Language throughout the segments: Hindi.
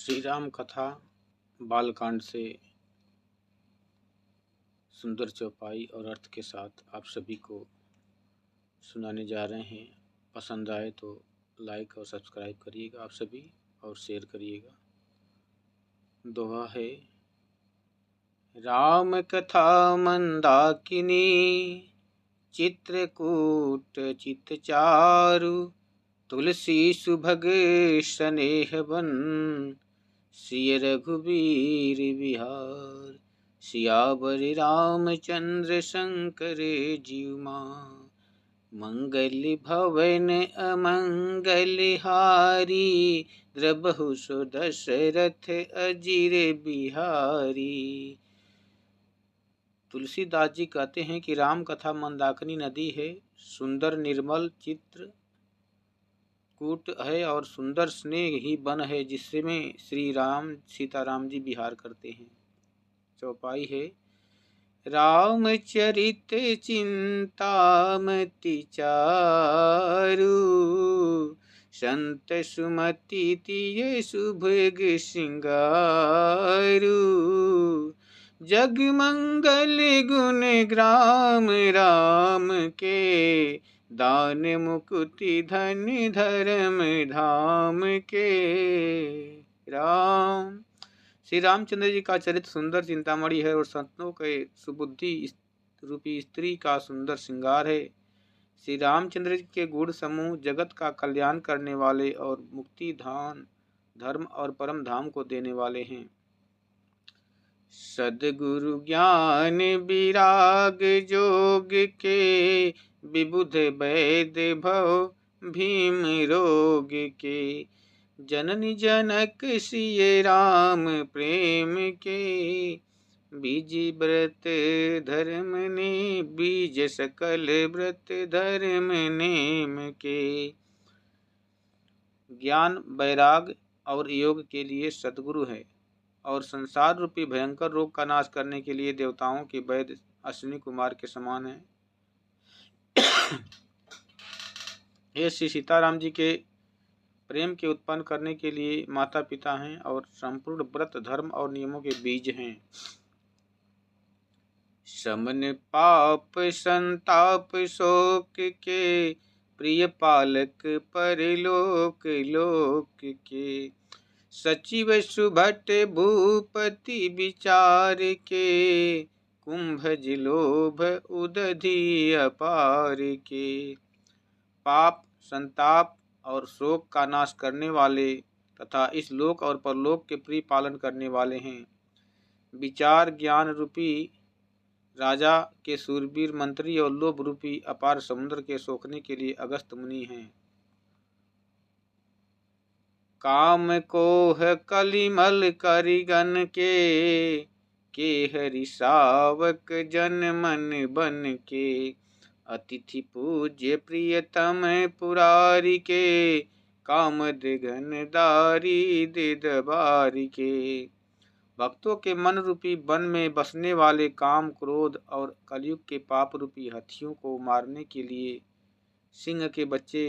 श्री राम कथा बालकांड से सुंदर चौपाई और अर्थ के साथ आप सभी को सुनाने जा रहे हैं। पसंद आए तो लाइक और सब्सक्राइब करिएगा आप सभी और शेयर करिएगा। दोहा है, राम कथा मंदाकिनी चित्रकूट चितचारु तुलसी सुभग स्नेह बन सिय रघुबीर बिहार। सियावर रामचंद्र शंकर जीवा मंगल भवन अमंगल हारी। द्रबहु सो दशरथ अजीर बिहारी। तुलसीदास जी कहते हैं कि राम कथा मंदाकिनी नदी है, सुंदर निर्मल चित्र कूट है और सुंदर स्नेह ही वन है जिसमें श्री राम सीताराम जी विहार करते हैं। चौपाई है, रामचरित चिंतामति चारु संत सुमति तिय सुभग सिंगारु। जग मंगल गुण ग्राम राम के दान मुकुति धन धर्म धाम के। राम श्री रामचंद्र जी का चरित्र सुंदर चिंतामणि है और संतों के सुबुद्धि रूपी स्त्री का सुंदर श्रृंगार है। श्री रामचंद्र जी के गुण समूह जगत का कल्याण करने वाले और मुक्ति धाम धर्म और परम धाम को देने वाले हैं। सद्गुरु ज्ञान विराग जोग के विबुध वैद भव भीम रोग के। जननी जनक सिय राम प्रेम के बीज व्रत धर्म ने बीज सकल व्रत धर्म नेम के। ज्ञान वैराग और योग के लिए सद्गुरु है और संसार रूपी भयंकर रोग का नाश करने के लिए देवताओं के वैद्य अश्विनी कुमार के समान है। ये श्री सीताराम जी के प्रेम के उत्पन्न करने के लिए माता पिता हैं और संपूर्ण व्रत धर्म और नियमों के बीज हैं। शमन पाप संताप शोक के प्रिय पालक परलोक लोक के। सचिव सुभट भूपति विचार के कुंभज लोभ उदधि अपार के। पाप संताप और शोक का नाश करने वाले तथा इस लोक और परलोक के प्रिय पालन करने वाले हैं। विचार ज्ञान रूपी राजा के सूरवीर मंत्री और लोभ रूपी अपार समुद्र के सोखने के लिए अगस्त मुनि हैं। काम कोह कलिमल करिगन के हरि सावक जन मन बन के। अतिथि पूज्य प्रियतम पुरारी के कामद घनदारी दिदबारी के। भक्तों के मन रूपी वन में बसने वाले काम क्रोध और कलयुग के पाप रूपी हथियों को मारने के लिए सिंह के बच्चे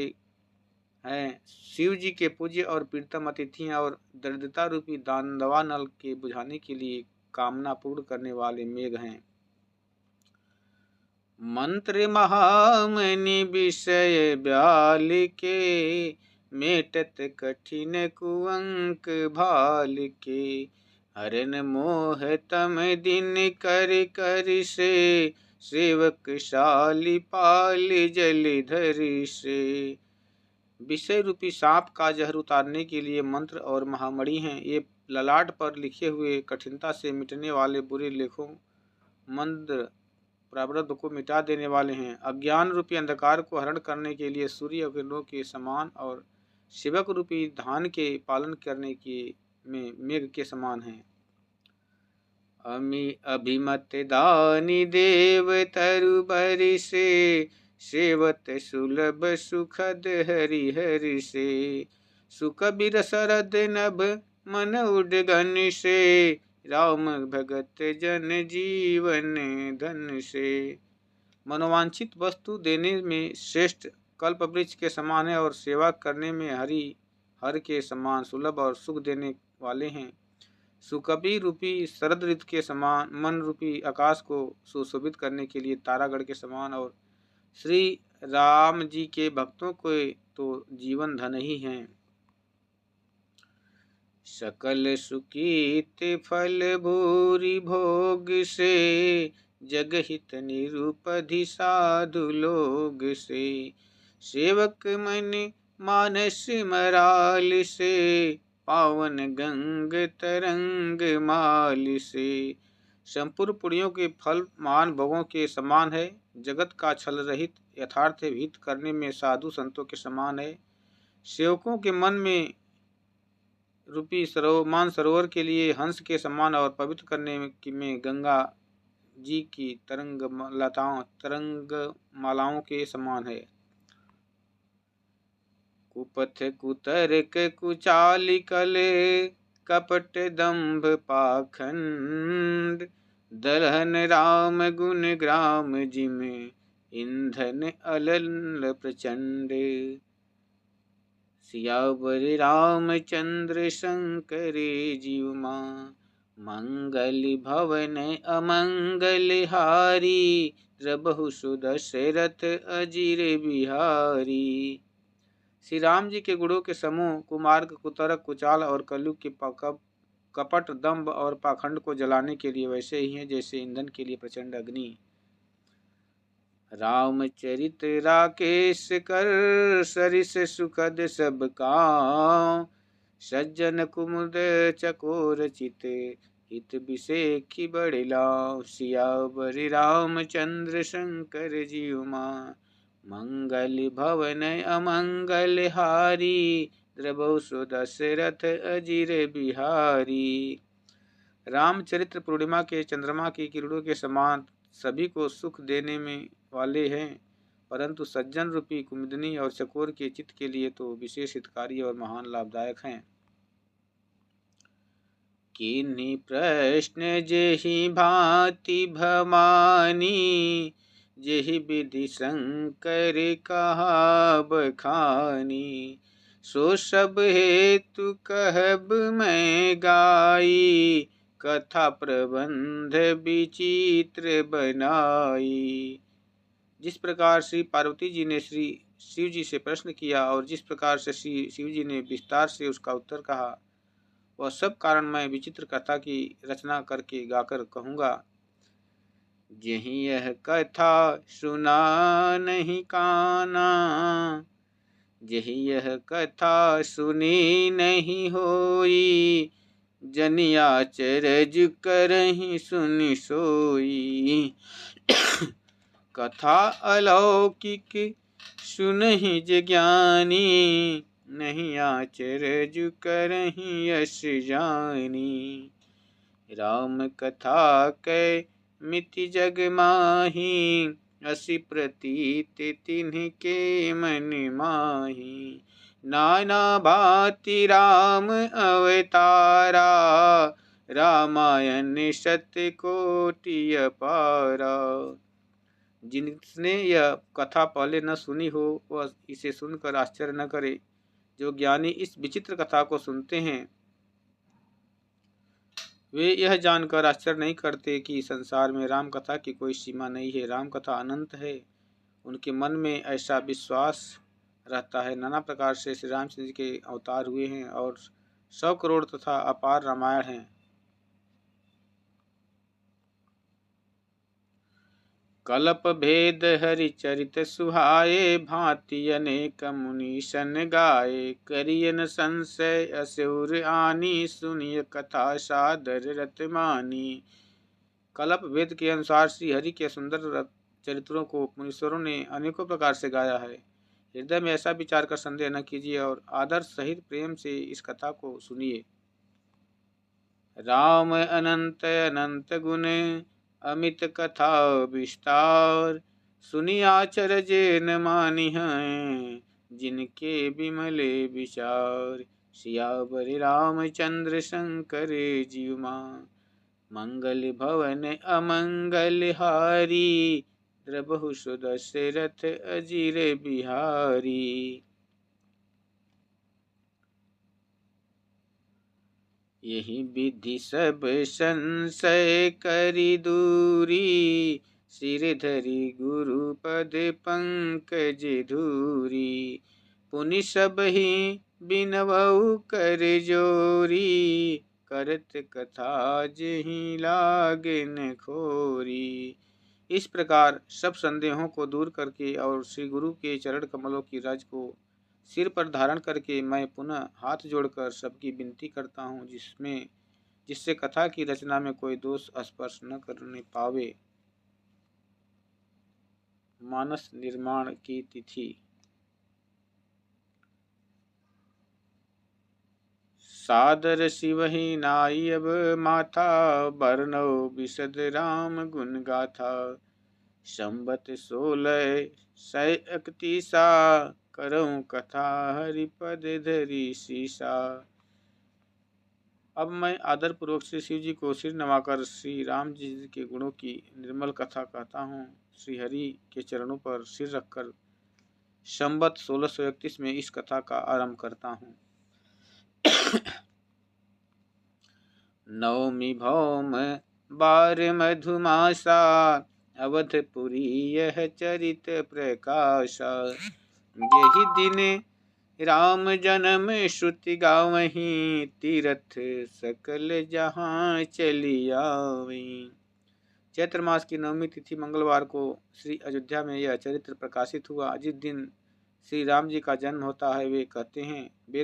हैं। शिव जी के पूज्य और प्रीतम अतिथि और दरिद्रता रूपी दानवानल के बुझाने के लिए कामना पूर्ण करने वाले मेघ हैं। मंत्र महामनि विषय ब्याल के मेटत कठिन कुअंक भाल के। हरन मोह तम दिन कर कर से सेवक शाली पाल जलधर से। विषय रूपी सांप का जहर उतारने के लिए मंत्र और महामणि हैं। ये ललाट पर लिखे हुए कठिनता से मिटने वाले बुरे लेखों मंद प्रारब्ध को मिटा देने वाले हैं। अज्ञान रूपी अंधकार को हरण करने के लिए सूर्य किरणों के समान और शिवक रूपी धान के पालन करने के में मेघ के समान हैं। अमि अभिमत दानी देव तरु बरि से सेवत सुलभ सुखद हरि हरि से। सुकबीर सरद नभ मन उडगन से राम भगत जन जीवन धन से। मनोवांछित वस्तु देने में श्रेष्ठ कल्प वृक्ष के समान है और सेवा करने में हरि हर के समान सुलभ और सुख देने वाले हैं। सुकवि रूपी शरद ऋतु के समान मन रूपी आकाश को सुशोभित करने के लिए तारागढ़ के समान और श्री राम जी के भक्तों को तो जीवन धन ही हैं। सकल सुकीत फल भूरि भोग से जगहित निरुपधि साधु लोग से सेवक मन मानस मराल से पावन गंग तरंग माल से। संपूर्ण पुण्यों के फल मान भोगों के समान है। जगत का छल रहित यथार्थ हित करने में साधु संतों के समान है। सेवकों के मन में रूपी मान सरोवर के लिए हंस के समान और पवित्र करने में गंगा जी की तरंग मालाओं के समान है। कुपथ कुतर्क कुचाल कल कपट दंभ पाखंड दलहन राम गुण ग्राम जिम ईंधन अलल प्रचंड। सियावर रामचंद्र शंकर जीव मां मंगल भवन अमंगल हारी द्रबहु सुदशरथ अजीर बिहारी। श्री राम जी के गुणों के समूह कुमार्ग कुतर्क कुचाल और कलयुग के कपट दंभ और पाखंड को जलाने के लिए वैसे ही हैं जैसे ईंधन के लिए प्रचंड अग्नि। रामचरित राकेश कर सरिस सुखद सब काम सज्जन कुमुद चकोर चित हित विषेखी बड़े लाभ। सियावर रामचंद्र शंकर जीव मां मंगल भवन अमंगल हारी द्रबहु सुदशरथ अजीर बिहारी। रामचरित्र पूर्णिमा के चंद्रमा की किरणों के समान सभी को सुख देने में वाले हैं, परंतु सज्जन रूपी कुमुदनी और चकोर के चित्त के लिए तो विशेष हितकारी और महान लाभदायक हैं। किन्हीं प्रश्न जेहि भांति भवानी जेहि विधि शंकर कहा बखानी सो सब हेतु कहब मैं गाई कथा प्रबंध विचित्र बनाई। जिस प्रकार श्री पार्वती जी ने श्री शिव जी से प्रश्न किया और जिस प्रकार से श्री शिव जी ने विस्तार से उसका उत्तर कहा, वह सब कारण मैं विचित्र कथा की रचना करके गाकर कहूँगा। जेहि यह कथा सुना नहीं काना जेहि यह कथा सुनी नहीं होई जनिया चरज करहि सुनि सोई। कथा अलौकिक सुनहि जे ज्ञानी नहीं आचरज करहि यश जानी। राम कथा कै मिति जग माही असी प्रतीत तिन्ह के मन माही। नाना भांति राम अवतारा रामायण सत्य कोटि अपारा। जिसने यह कथा पहले न सुनी हो वह इसे सुनकर आश्चर्य न करे। जो ज्ञानी इस विचित्र कथा को सुनते हैं वे यह जानकर आश्चर्य नहीं करते कि संसार में राम कथा की कोई सीमा नहीं है। राम कथा अनंत है। उनके मन में ऐसा विश्वास रहता है। नाना प्रकार से श्री रामचंद्र जी के अवतार हुए हैं और 100 करोड़ तथा अपार रामायण हैं। कल्प भेद हरि चरित सुहाये भांति अनेक मुनीशन गाये करियन संशय असुर आनी सुनिय कथा सादर रत मानी। कल्प भेद के अनुसार श्री हरि के सुंदर चरित्रों को मुनीश्वरों ने अनेकों प्रकार से गाया है। हृदय में ऐसा विचार कर संदेह न कीजिए और आदर सहित प्रेम से इस कथा को सुनिए। राम अनंत अनंत गुण अमित कथा विस्तार सुनी आचरज न मानी हैं जिनके विमले विचार। सियावर रामचंद्र शंकर जीव मां मंगल भवन अमंगल हारी द्रबहु सुदशरथ अजीर बिहारी। यही विधि सब संशय करि दूरी, सिर धरि गुरु पद पंकज धूरी। पुनि सबहि बिनवउ कर जोरी, करत कथा जेहि लागन खोरी। इस प्रकार सब संदेहों को दूर करके और श्री गुरु के चरण कमलों की रज को सिर पर धारण करके मैं पुनः हाथ जोड़कर सबकी विनती करता हूँ, जिससे कथा की रचना में कोई दोष स्पर्श न करने पावे। मानस निर्माण की तिथि। सादर शिवहि नाई अब माथा, बरनौ बिशद राम गुण गाथा। संबत 1631 करऊं कथा, हरिपद धरि सीसा। अब मैं आदर पूर्वक श्री शिव जी को सिर नवाकर श्री राम जी के गुणों की निर्मल कथा कहता हूँ। श्री हरि के चरणों पर सिर रखकर संबत 1631 में इस कथा का आरंभ करता हूँ। नवमी भौम बार मधुमासा, अवधपुरी यह चरित प्रकाशा। यही दिन राम जन्म श्रुति गावहीं, तीरथ सकल जहाँ चली आवहीं। चैत्र मास की नवमी तिथि मंगलवार को श्री अयोध्या में यह चरित्र प्रकाशित हुआ। जिस दिन श्री राम जी का जन्म होता है वेद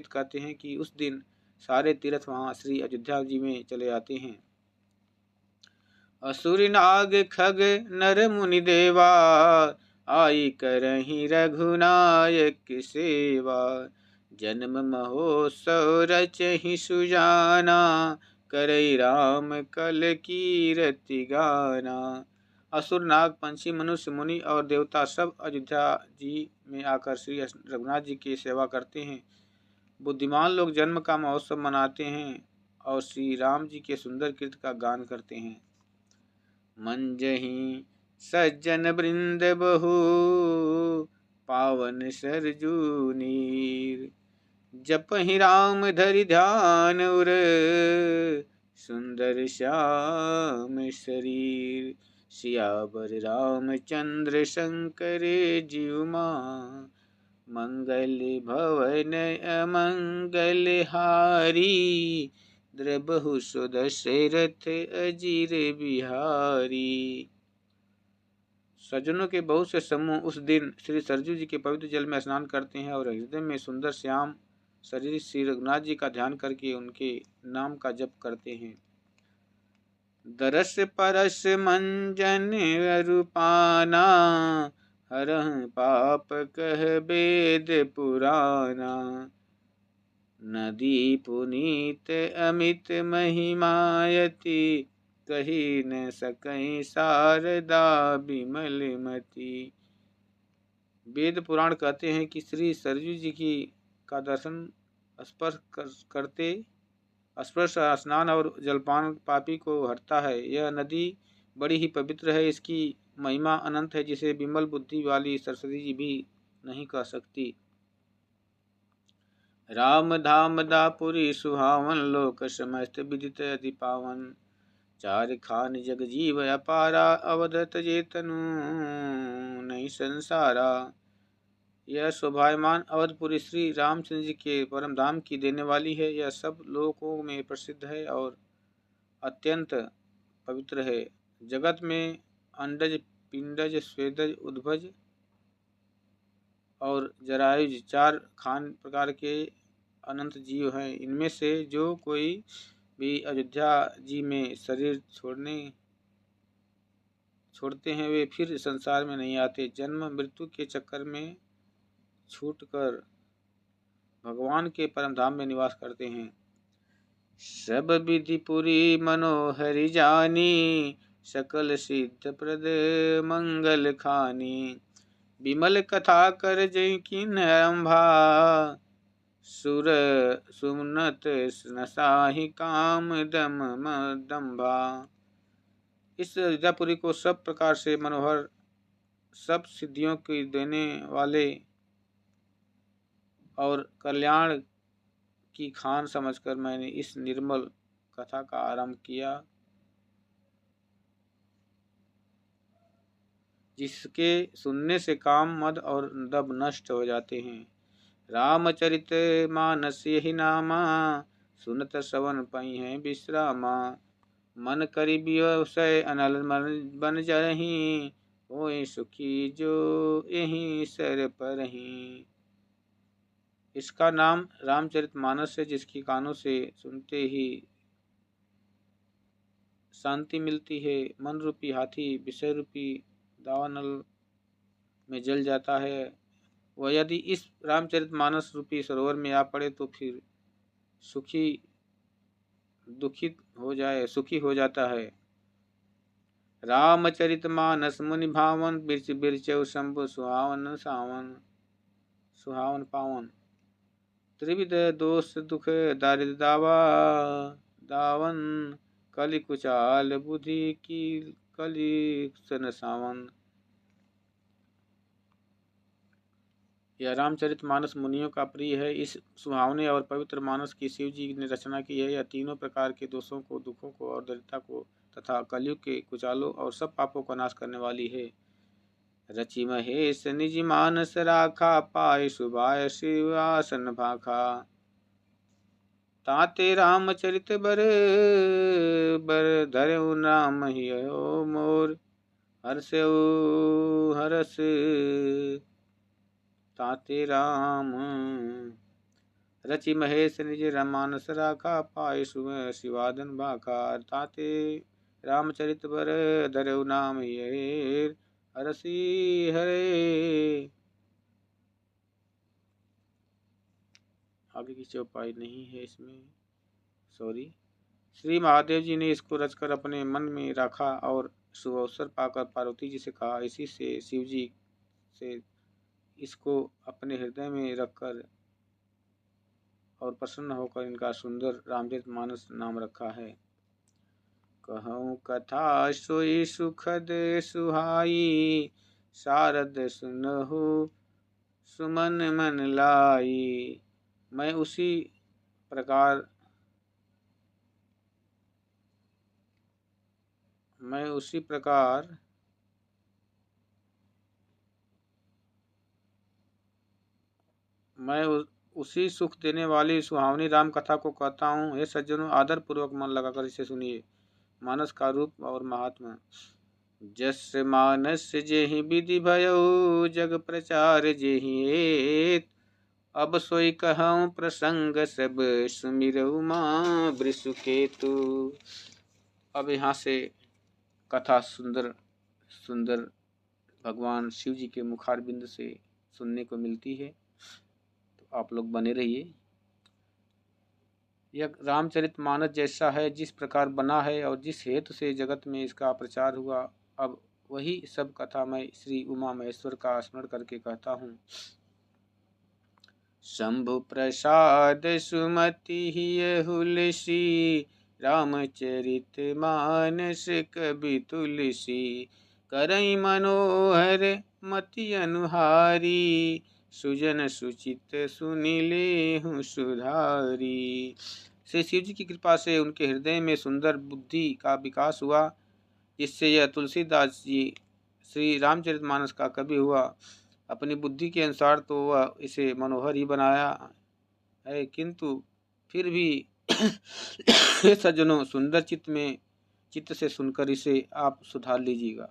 कहते हैं कि उस दिन सारे तीर्थ वहाँ श्री अयोध्या जी में चले आते हैं। असुर नाग खग नर मुनि देवा, आई करहीं रघुनायक सेवा। जन्म महोत्सव रचहि सुजाना, करई राम कल कीरति गाना। असुर नाग पंछी मनुष्य मुनि और देवता सब अयोध्या जी में आकर श्री रघुनाथ जी की सेवा करते हैं। बुद्धिमान लोग जन्म का महोत्सव मनाते हैं और श्री राम जी के सुंदर कीर्ति का गान करते हैं। मंजहि सज्जन वृंद बहु, पावन सरजू नीर। जपहि राम धरि ध्यान उर, सुंदर श्याम शरीर। सियावर रामचंद्र शंकर जीव मां, मंगल भवन अमंगल हारी। द्रबहु सुदशरथ अजीर बिहारी। सज्जनों के बहुत से समूह उस दिन श्री सरजू जी के पवित्र जल में स्नान करते हैं और हृदय में सुंदर श्याम शरीर श्री रघुनाथ जी का ध्यान करके उनके नाम का जप करते हैं। दरस परस मंजन अरूपाना, हरहु पाप कह वेद पुराना। नदी पुनीत अमित महिमायति, कही न सकई शारदा बिमल मति। वेद पुराण कहते हैं कि श्री सरजू जी की का दर्शन स्पर्श स्नान और जलपान पापी को हटता है। यह नदी बड़ी ही पवित्र है, इसकी महिमा अनंत है जिसे विमल बुद्धि वाली सरस्वती जी भी नहीं कह सकती। राम धाम दापुरी सुहावन, लोक समस्त विदित अति पावन। चार खान जग जीव अपारा, अवधत जेतनु नहीं संसारा। यह शोभायमान अवधपुरी श्री रामचंद्र जी के परम धाम की देने वाली है। यह सब लोकों में प्रसिद्ध है और अत्यंत पवित्र है। जगत में अंडज, पिंडज, स्वेदज, उद्भज और जरायुज 4 खान प्रकार के अनंत जीव हैं। इनमें से जो कोई भी अयोध्या जी में शरीर छोड़ते हैं वे फिर संसार में नहीं आते। जन्म मृत्यु के चक्कर में छूटकर भगवान के परम धाम में निवास करते हैं। सब विधि पुरी मनोहरि जानी, सकल सिद्ध प्रद मंगल खानी। विमल कथा कर जय किन आरंभा, सुर सुमनत नसाहि काम दम दम्भा। इस अयोध्यापुरी को सब प्रकार से मनोहर, सब सिद्धियों की देने वाले और कल्याण की खान समझकर मैंने इस निर्मल कथा का आरंभ किया, जिसके सुनने से काम, मद और दब नष्ट हो जाते हैं। रामचरित मानस यही नामा, सुनत श्रवण पई है विश्रामा। मन करी व्यवसाय अनल मन बन जरही, होए सुखी जो यही सर परही। इसका नाम रामचरितमानस है, जिसकी कानों से सुनते ही शांति मिलती है। मन रूपी हाथी विषय रूपी दावानल में जल जाता है। वह यदि इस रामचरितमानस रूपी सरोवर में आ पड़े तो फिर सुखी हो जाता है। रामचरितमानस मुनि भावन, बिरच बिरचौ शंभु सुहावन पावन। त्रिविध दोष दुख दारिद्र दावन, कलि कुचाल बुद्धि की कलि सन सावन। यह रामचरितमानस मुनियों का प्रिय है। इस सुहावने और पवित्र मानस की शिव जी ने रचना की है। यह तीनों प्रकार के दोषों को, दुखों को और दरिद्रता को तथा कलयुग के कुचालों और सब पापों का नाश करने वाली है। रचि महेश निज मानस राखा, पाए सुभाय शिवासन भाखा। ताते रामचरित बर धरऊ नाम हियो मोर, हरस ताते राम। रचि महेश निज मानस राखा, पाए शिवादन भाखा। ताते रामचरित बर धरऊ नाम हिय हरसी हरे। आगे की चौपाई नहीं है इसमें, सॉरी। श्री महादेव जी ने इसको रचकर अपने मन में रखा और शुभ अवसर पाकर पार्वती जी से कहा। इसी से शिव जी से इसको अपने हृदय में रखकर और प्रसन्न होकर इनका सुंदर रामचरितमानस नाम रखा है। कहूँ कथा सोई सुखद सुहाई, शारद सुनहु सुमन मन लाई। मैं उसी प्रकार उसी सुख देने वाली सुहावनी राम कथा को कहता हूँ। हे सज्जनों, आदर पूर्वक मन लगाकर इसे सुनिए। मानस का रूप और महात्मा। जस मानस जेहि विधि भयो, जग प्रचार जेहि हेत। अब सोई कहूँ प्रसंग सब, सुमिरऊ माँ वृषकेतु। अब यहाँ से कथा सुंदर सुंदर भगवान शिव जी के मुखारबिंद से सुनने को मिलती है, तो आप लोग बने रहिए। यह रामचरितमानस जैसा है, जिस प्रकार बना है और जिस हेतु से जगत में इसका प्रचार हुआ, अब वही सब कथा मैं श्री उमा महेश्वर का स्मरण करके कहता हूँ। शंभु प्रसाद सुमति हिय हुलसी, रामचरित मानस कवि तुलसी। करई मनोहर मति अनुहारी, सुजन सुचित सुनिले हूँ सुधारी। श्री शिव जी की कृपा से उनके हृदय में सुंदर बुद्धि का विकास हुआ, जिससे यह तुलसीदास जी श्री रामचरितमानस का कवि हुआ। अपनी बुद्धि के अनुसार तो वह इसे मनोहर ही बनाया है, किंतु फिर भी सज्जनों, सुंदर चित्त से सुनकर इसे आप सुधार लीजिएगा।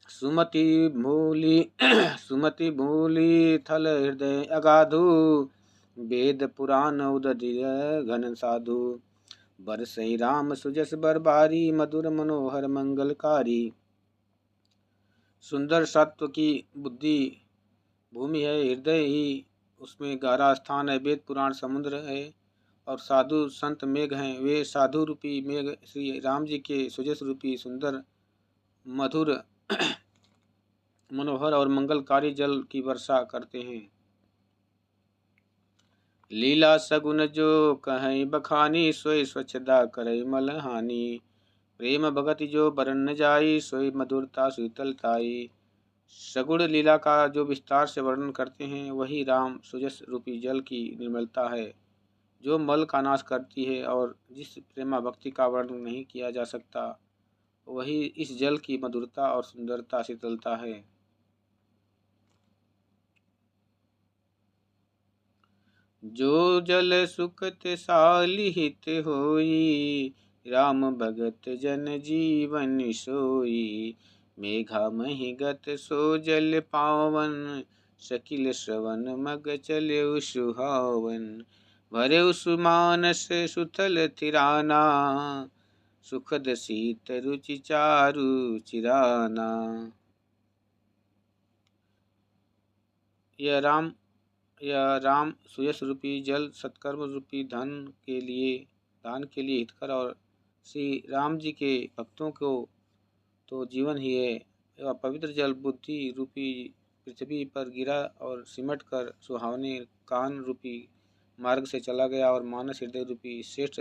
सुमति भूलि थल हृदय अगाधु, वेद पुराण उदधिर घन साधु। बरसई राम सुजस बरबारी, मधुर मनोहर मंगलकारी। सुंदर सत्व की बुद्धि भूमि है, हृदय ही उसमें गहरा स्थान है। वेद पुराण समुद्र है और साधु संत मेघ हैं। वे साधु रूपी मेघ श्री राम जी के सुजस रूपी सुंदर मधुर मनोहर और मंगलकारी जल की वर्षा करते हैं। लीला सगुन जो कहीं बखानी, सोई स्वच्छता करई मल हानि। प्रेम भगति जो बरन न जाई, सोई मधुरता शीतलताई। सगुण लीला का जो विस्तार से वर्णन करते हैं, वही राम सुजस रूपी जल की निर्मलता है। जो मल का नाश करती है और जिस प्रेमा भक्ति का वर्णन नहीं किया जा सकता, वही इस जल की मधुरता और सुंदरता शीतलता है। जो जल सुखत सालिहित होई, राम भगत जन जीवन सोई। मेघा मही गत सो जल पावन, शकिल श्रवण मग चले सुहावन। भरे सुमानस सुथल थिराना, सुखद शीत रुचि चारु चिराना। यह राम सुयश रूपी जल सत्कर्म रूपी दान के लिए हितकर और श्री राम जी के भक्तों को तो जीवन ही है। यह पवित्र जल बुद्धि रूपी पृथ्वी पर गिरा और सिमट कर सुहावने कान रूपी मार्ग से चला गया और मानस हृदय रूपी श्रेष्ठ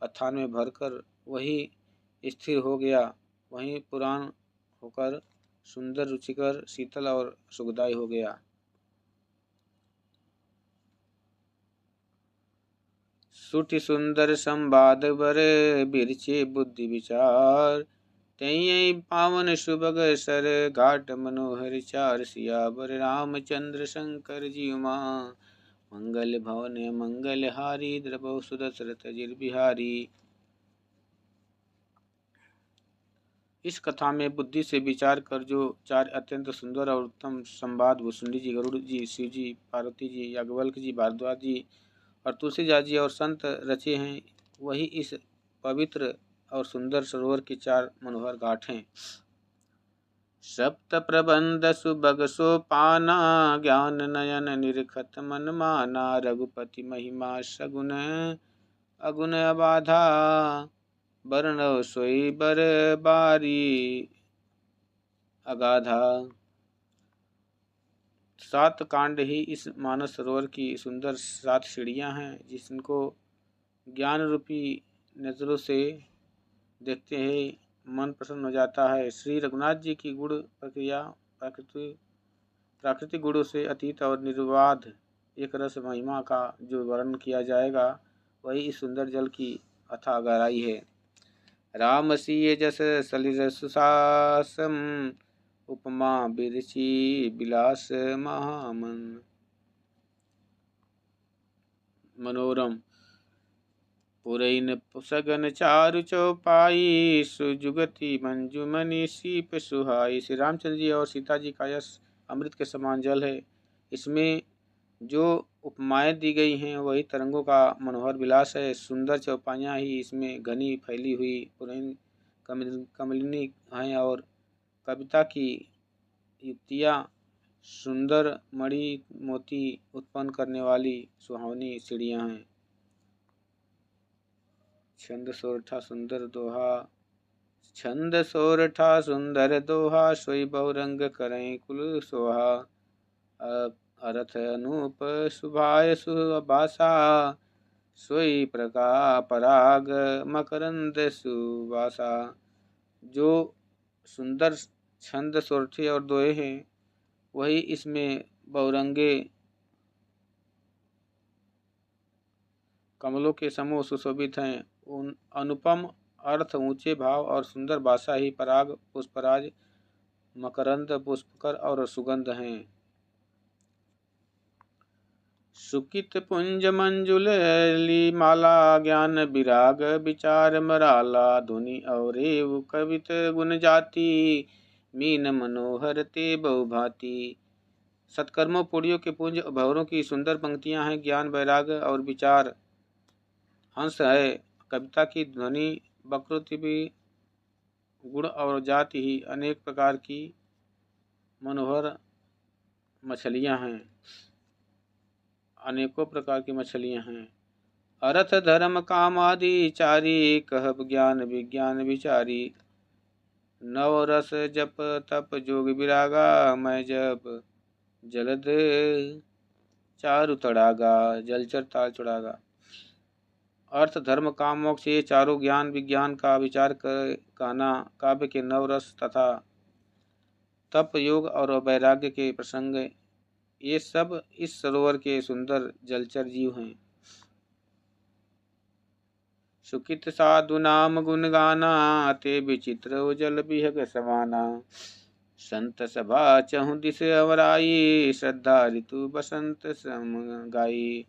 अथान में भरकर वही स्थिर हो गया, वहीं पुराण होकर सुंदर रुचिकर शीतल और सुखदायी हो गया। सुटि सुंदर संवाद बर बिरचे बुद्धि विचार, तई पावन सुबग सर घाट मनोहर चार। सियावर रामचंद्र शंकर जी मां, मंगल भवन मंगल हारी। द्रवहु सुदशरथ अजिर बिहारी। इस कथा में बुद्धि से विचार कर जो चार अत्यंत सुंदर और उत्तम संवाद भुसुंडी जी, गरुड़ जी, शिव जी, पार्वती जी, याज्ञवल्क्य जी, भारद्वाज जी और तुलसीदास जी और संत रचे हैं, वही इस पवित्र और सुंदर सरोवर के चार मनोहर घाट हैं। सप्त प्रबंध सुबग सोपाना, ज्ञान नयन निरखत मन माना। रघुपति महिमा सगुन अगुण अबाधा, वर्णव सोई बर बारी अगाधा। 7 कांड ही इस मानस सरोवर की सुंदर 7 सीढ़ियां हैं, जिनको ज्ञान रूपी नजरों से देखते ही मन प्रसन्न हो जाता है। श्री रघुनाथ जी की गुण प्रक्रिया प्राकृतिक गुणों से अतीत और निर्बाध एक रस महिमा का जो वर्णन किया जाएगा, वही इस सुंदर जल की अथाह गहराई है। राम सिय जस सलिल सुशासम, उपमा बिरची बिलास महामन। मनोरम पुरैन सगन चारु चौपाई, सुजुगति मंजुमनि सीप सुहाई। श्री रामचंद्र जी और सीता जी का यश अमृत के समान जल है। इसमें जो उपमाएं दी गई हैं वही तरंगों का मनोहर विलास है। सुंदर चौपाइयाँ ही इसमें घनी फैली हुई पुरैन कमलिनी हैं और कविता की युक्तियाँ सुंदर मणि मोती उत्पन्न करने वाली सुहावनी सीढ़ियाँ हैं। छंद सोरठा सुंदर दोहा, छंद सोरठा सुंदर दोहा। सोई बहुरंग करें कुल सोहा, अर्थ अनूप सुभाय सुभाषा। सोई प्रका पराग मकरंद सुवासा। जो सुंदर छंद सोरठे और दोहे हैं, वही इसमें बहुरंगे कमलों के समूह सुशोभित हैं। उन अनुपम अर्थ, ऊंचे भाव और सुंदर भाषा ही पराग, पुष्पराज, मकरंद, पुष्पकर और सुगंध हैं। सुकित पुंज मंजुल माला, ज्ञान विराग विचार मराला। धुनि और कवित गुण जाति, मीन मनोहर ते बहुभांति। सत्कर्मों पुड़ियों के पुंज भंवरों की सुंदर पंक्तियां हैं। ज्ञान वैराग्य और विचार हंस है। कविता की ध्वनि वक्रोक्ति भी गुण और जाति ही अनेक प्रकार की मनोहर मछलियां हैं, अनेकों प्रकार की मछलियां हैं। अर्थ धर्म काम आदि चारी, कहब ज्ञान विज्ञान विचारी। नव रस जप तप जोग विरागा, मैं जब जलद चारु तड़ागा। जलचर ताल चढ़ागा। अर्थ धर्म काम मोक्ष, ये चारों ज्ञान विज्ञान का विचार कर कहना काव्य के नव रस तथा तप योग और वैराग्य के प्रसंग, ये सब इस सरोवर के सुंदर जलचर जीव हैं। सुकित साधु नाम गुण गाना, ते विचित्र उजल बिहग समाना। संत सभा चहु दिस अवराई, श्रद्धा ऋतु बसंत सम गाई।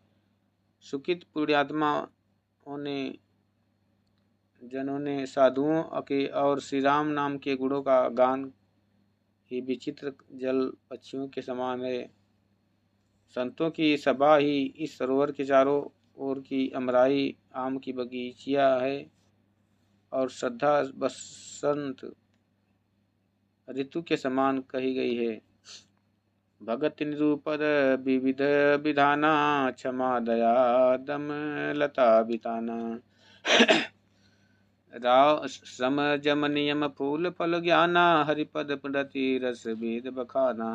सुकित पुण्यात्माओं ने, जिन्होंने साधुओं के और श्री राम नाम के गुणों का गान ही विचित्र जल पक्षियों के समान है। संतों की सभा ही इस सरोवर के चारों ओर की अमराई आम की बगीचिया है, और श्रद्धा बसंत ऋतु के समान कही गई है। भगत निरूपद विविध विधाना, क्षमा दया दम लता बिताना। राव सम जम नियम फूल फल ज्ञाना, हरिपद प्रति रस वेद बखाना।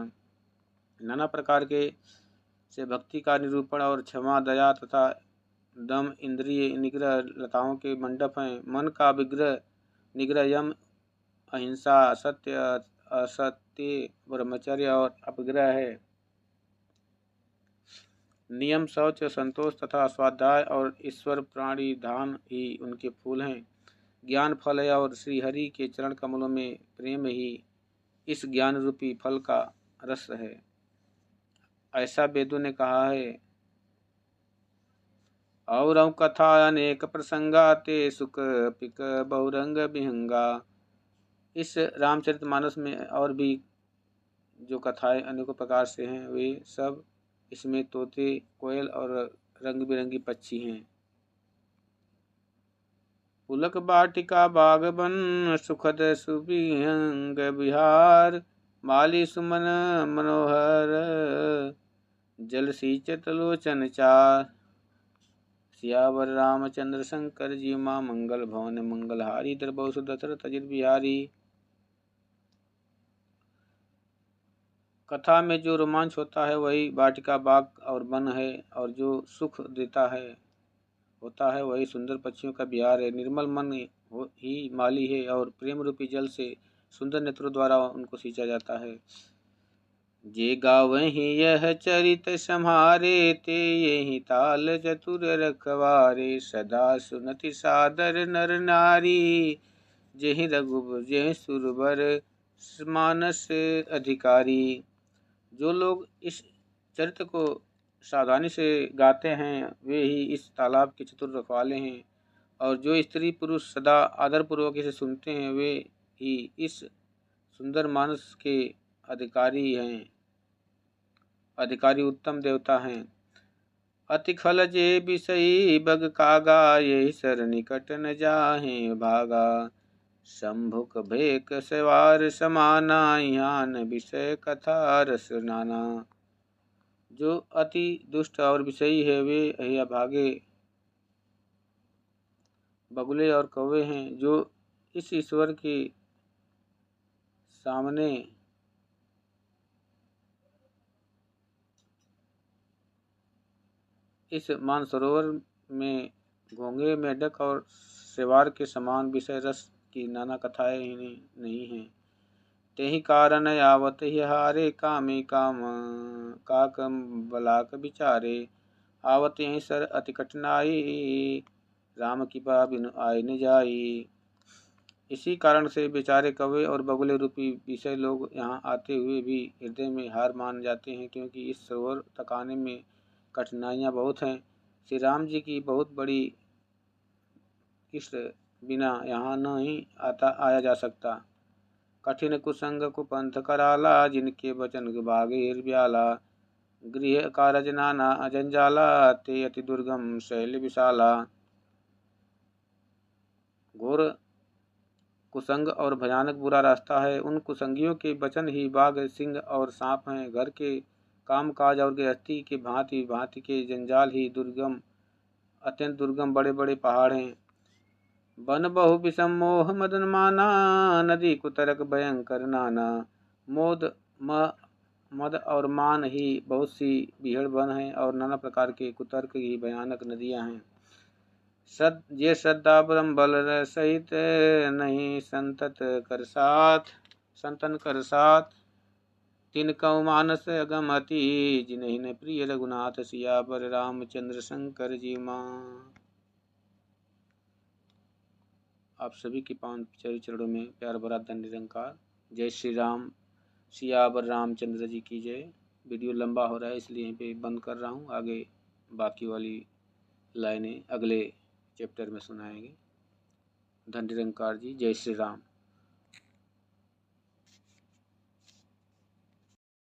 नाना प्रकार के से भक्ति का निरूपण और क्षमा दया तथा दम इंद्रिय निग्रह लताओं के मंडप हैं। मन का विग्रह निग्रह यम अहिंसा सत्य असत्य ब्रह्मचर्य और अपग्रह है। नियम शौच संतोष तथा स्वाध्याय और ईश्वर प्राणी धान ही उनके फूल हैं। ज्ञान फल है और श्री हरि के चरण कमलों में प्रेम ही इस ज्ञान रूपी फल का रस है, ऐसा वेदों ने कहा है। और कथा अनेक प्रसंगा, ते सुख पिक बहुरंग विहंगा। इस रामचरितमानस में और भी जो कथाएं अनेकों प्रकार से हैं, वे सब इसमें तोते कोयल और रंग बिरंगी पक्षी हैं। पुलक बाटिका बागबन, सुखद सुविहंग विहार। माली सुमन मनोहर, जल सींचत लोचन चार। सियावर रामचंद्र शंकर जी माँ, मंगल भवन मंगलहारी। द्रबहु सुदशरथ अजित बिहारी। कथा में जो रोमांच होता है वही वाटिका बाग और वन है, और जो सुख देता है होता है वही सुंदर पक्षियों का विहार है। निर्मल मन ही माली है, और प्रेम रूपी जल से सुंदर नेत्रों द्वारा उनको सींचा जाता है। जे गावहि यह चरित सम्हारे, ते यही ताल चतुर रखवारे। सदा सुनति सादर नर नारी, जेहि रघुबर जेहि सुरवर मानस अधिकारी। जो लोग इस चरित्र को सावधानी से गाते हैं वे ही इस तालाब के चतुर रखवाले हैं, और जो स्त्री पुरुष सदा आदरपूर्वक इसे सुनते हैं वे ही इस सुंदर मानस के अधिकारी हैं, अधिकारी उत्तम देवता हैं। अति खल जे विषयी बग कागा, यही सर निकट न जाहे भागा। शंभुक भेक सवार समाना, यान विषय कथा रस नाना। जो अति दुष्ट और विषयी है वे यह भागे बगुले और कौवे हैं, जो इस ईश्वर के सामने इस मानसरोवर में घोंगे मेढक और सेवार के समान विषय रस की नाना कथाएं ही नहीं हैं। तेहि कारण यावत ही हारे, कामी काम काकम बलाक विचारे। आवत यहीं सर अति कठिनाई, राम कृपा बिनु आय न जाई। इसी कारण से बेचारे कौवे और बगुले रूपी विषय लोग यहाँ आते हुए भी हृदय में हार मान जाते हैं, क्योंकि इस सरोवर तक आने में कठिनाइयाँ बहुत हैं। श्री राम जी की बहुत बड़ी इस बिना यहाँ नहीं आया जा सकता। कठिन कुसंग कुपंथ कराला, जिनके वचन भागे ब्याला। गृह कारज नाना अजंजाला, ते अति दुर्गम शैल विशाला। घोर कुसंग और भयानक बुरा रास्ता है। उन कुसंगियों के वचन ही बाघ सिंह और सांप हैं। घर के काम काज और गृहस्थी के भांति भांति के जंजाल ही दुर्गम अत्यंत दुर्गम बड़े बड़े पहाड़ हैं। वन बहु विषम मोह मदन माना, नदी कुतरक भयंकर नाना। मद और मान ही बहुत सी भीड़ वन हैं, और नाना प्रकार के कुतर्क ही भयानक नदियां हैं। ये श्रद्धा ब्रह्म बल सहित, नहीं संतन कर साथ। तिनकौ मानस अगमति, जिन्हि न प्रिय रघुनाथ। सियावर रामचंद्र शंकर जी मां। आप सभी के पावन चरण चरणों में प्यार भरा धन्य निरंकार। जय श्री राम, सियावर रामचंद्र जी की जय। वीडियो लंबा हो रहा है इसलिए यहीं पे बंद कर रहा हूँ। आगे बाकी वाली लाइनें अगले चैप्टर में सुनाएंगे। धन्य निरंकार जी, जय श्री राम।